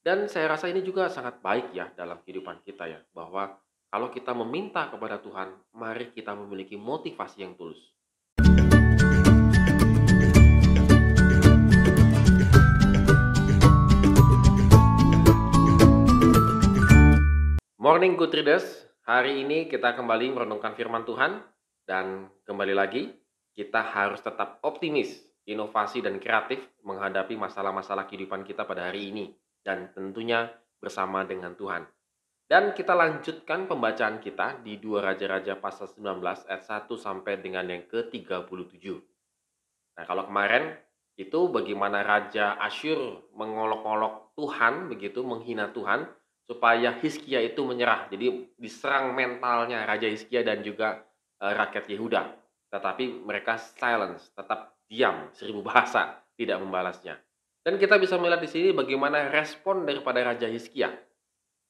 Dan saya rasa ini juga sangat baik ya dalam kehidupan kita ya, bahwa kalau kita meminta kepada Tuhan, mari kita memiliki motivasi yang tulus. Morning Good Readers, hari ini kita kembali merenungkan firman Tuhan dan kembali lagi kita harus tetap optimis, inovasi dan kreatif menghadapi masalah-masalah kehidupan kita pada hari ini dan tentunya bersama dengan Tuhan. Dan kita lanjutkan pembacaan kita di 2 Raja-Raja pasal 19 ayat 1 sampai dengan yang ke-37. Nah, kalau kemarin itu bagaimana Raja Asyur mengolok-olok Tuhan, begitu, menghina Tuhan, supaya Hizkia itu menyerah. Jadi diserang mentalnya Raja Hizkia dan juga rakyat Yehuda. Tetapi mereka silence, tetap diam, seribu bahasa, tidak membalasnya. Dan kita bisa melihat di sini bagaimana respon daripada Raja Hizkia.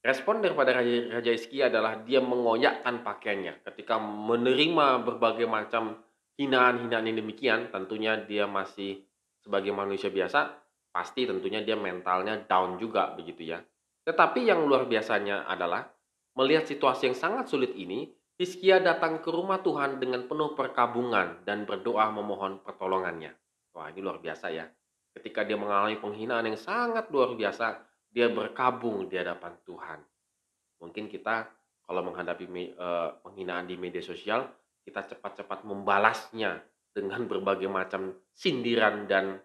Respon daripada Raja Hizkia adalah dia mengoyakkan pakaiannya ketika menerima berbagai macam hinaan-hinaan yang demikian. Tentunya dia masih sebagai manusia biasa, pasti tentunya dia mentalnya down juga begitu ya. Tetapi yang luar biasanya adalah melihat situasi yang sangat sulit ini, Hizkia datang ke rumah Tuhan dengan penuh perkabungan dan berdoa memohon pertolongannya. Wah, ini luar biasa ya. Ketika dia mengalami penghinaan yang sangat luar biasa, dia berkabung di hadapan Tuhan. Mungkin kita kalau menghadapi penghinaan di media sosial, kita cepat-cepat membalasnya dengan berbagai macam sindiran dan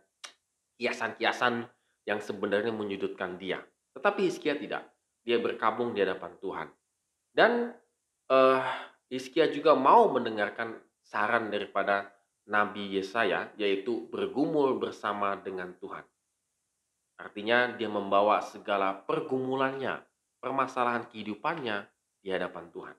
kiasan-kiasan yang sebenarnya menyudutkan dia. Tetapi Hizkia tidak. Dia berkabung di hadapan Tuhan. Dan eh, Hizkia juga mau mendengarkan saran daripada Nabi Yesaya, yaitu bergumul bersama dengan Tuhan. Artinya dia membawa segala pergumulannya, permasalahan kehidupannya di hadapan Tuhan.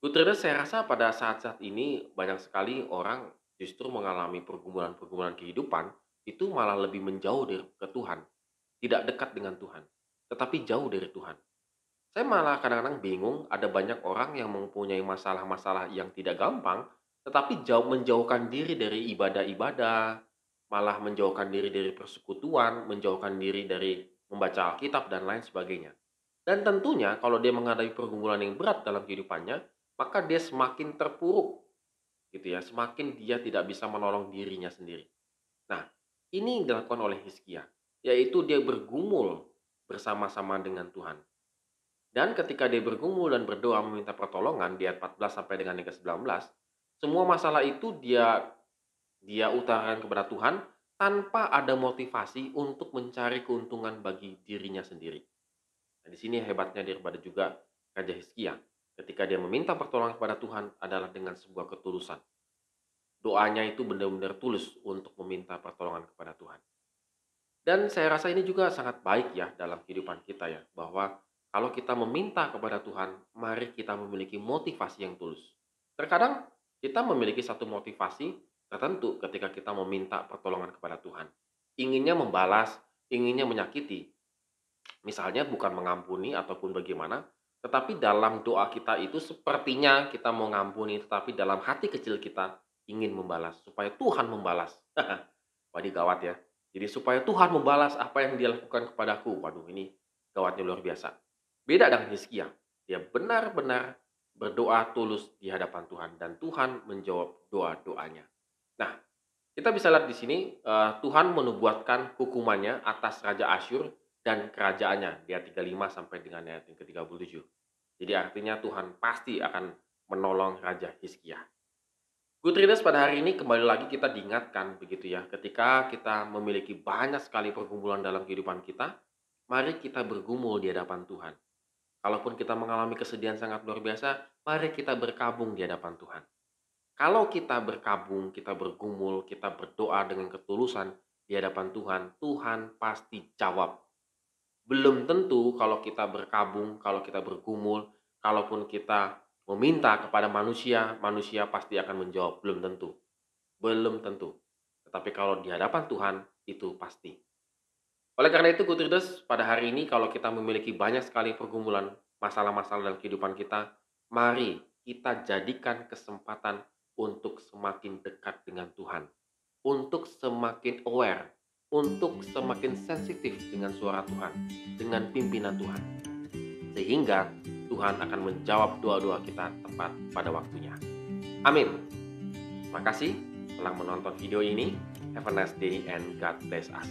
Good saya rasa pada saat-saat ini banyak sekali orang justru mengalami pergumulan-pergumulan kehidupan itu malah lebih menjauh dari ke Tuhan, tidak dekat dengan Tuhan, tetapi jauh dari Tuhan. Saya malah kadang-kadang bingung ada banyak orang yang mempunyai masalah-masalah yang tidak gampang, tetapi menjauhkan diri dari ibadah-ibadah, malah menjauhkan diri dari persekutuan, menjauhkan diri dari membaca Alkitab dan lain sebagainya. Dan tentunya kalau dia menghadapi pergumulan yang berat dalam kehidupannya, maka dia semakin terpuruk gitu ya, semakin dia tidak bisa menolong dirinya sendiri. Nah, ini yang dilakukan oleh Hizkia, yaitu dia bergumul bersama-sama dengan Tuhan. Dan ketika dia bergumul dan berdoa meminta pertolongan di ayat 14 sampai dengan yang ke-19, semua masalah itu dia dia utarakan kepada Tuhan tanpa ada motivasi untuk mencari keuntungan bagi dirinya sendiri. Nah, di sini hebatnya daripada juga Raja Hizkia. Ketika dia meminta pertolongan kepada Tuhan adalah dengan sebuah ketulusan. Doanya itu benar-benar tulus untuk meminta pertolongan kepada Tuhan. Dan saya rasa ini juga sangat baik ya dalam kehidupan kita ya, bahwa kalau kita meminta kepada Tuhan, mari kita memiliki motivasi yang tulus. Terkadang kita memiliki satu motivasi tertentu ketika kita meminta pertolongan kepada Tuhan. Inginnya membalas, inginnya menyakiti. Misalnya bukan mengampuni ataupun bagaimana, tetapi dalam doa kita itu sepertinya kita mau ngampuni, tetapi dalam hati kecil kita ingin membalas, supaya Tuhan membalas. Wah, ini gawat ya. Jadi supaya Tuhan membalas apa yang dia lakukan kepadaku. Waduh, ini gawatnya luar biasa. Beda dengan Hizkia. Dia benar-benar berdoa tulus di hadapan Tuhan dan Tuhan menjawab doa-doanya. Nah, kita bisa lihat di sini Tuhan menubuatkan hukumannya atas Raja Asyur dan kerajaannya di ayat 35 sampai dengan ayat yang ke-37. Jadi artinya Tuhan pasti akan menolong Raja Hizkia. Good Readers, pada hari ini kembali lagi kita diingatkan begitu ya, ketika kita memiliki banyak sekali pergumulan dalam kehidupan kita, mari kita bergumul di hadapan Tuhan. Kalaupun kita mengalami kesedihan sangat luar biasa, mari kita berkabung di hadapan Tuhan. Kalau kita berkabung, kita bergumul, kita berdoa dengan ketulusan di hadapan Tuhan, Tuhan pasti jawab. Belum tentu kalau kita berkabung, kalau kita bergumul, kalaupun kita meminta kepada manusia, manusia pasti akan menjawab, belum tentu. Belum tentu. Tetapi kalau di hadapan Tuhan, itu pasti. Oleh karena itu, Good Readers, pada hari ini kalau kita memiliki banyak sekali pergumulan, masalah-masalah dalam kehidupan kita, mari kita jadikan kesempatan untuk semakin dekat dengan Tuhan. Untuk semakin aware, untuk semakin sensitif dengan suara Tuhan, dengan pimpinan Tuhan. Sehingga Tuhan akan menjawab doa-doa kita tepat pada waktunya. Amin. Terima kasih telah menonton video ini. Have a nice day and God bless us.